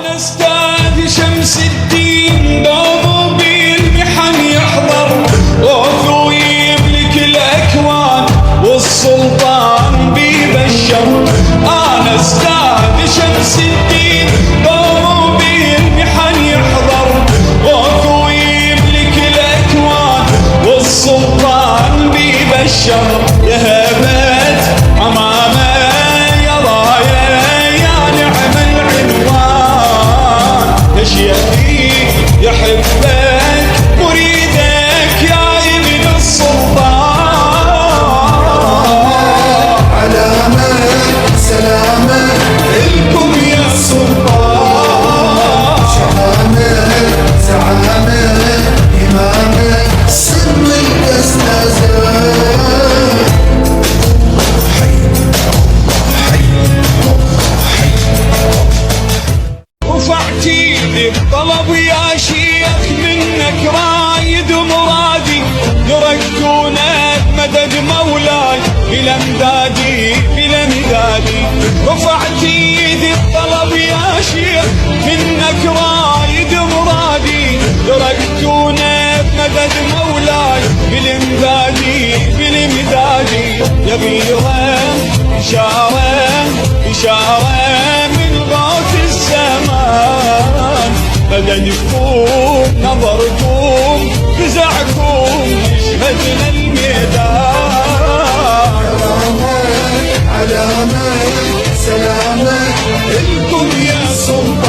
أنا أستاذ شمس الدين دوم بالمحن يحضر غوث ويملك الأكوان والسلطان بيبشر. أنا أستاذ شمس الدين دوم بالمحن يحضر غوث ويملك الأكوان والسلطان بيبشر. يا هبت حمامة يا راية يا نعم العنوان تشيخي يحبك مريدك يا ابن السلطان. علامة سلامة لكم يا سلطان. شهامة زعامة إمامة سر الأستاذة. رفعت ايدي بطلب يا شيخ منك رايد مرادي يرجونك مدد مولاي بلا امدادي بلا امدادي. رفعت ايدي بطلب يا شيخ منك رايد مرادي يرجونك مدد مولاي بلا امدادي بلا امدادي. يا غيرة إشارة إشارة من غوث الزمان مددكم نظركم فزعكم يشهدنا الميدان. علامة سلامة لكم يا سلطان.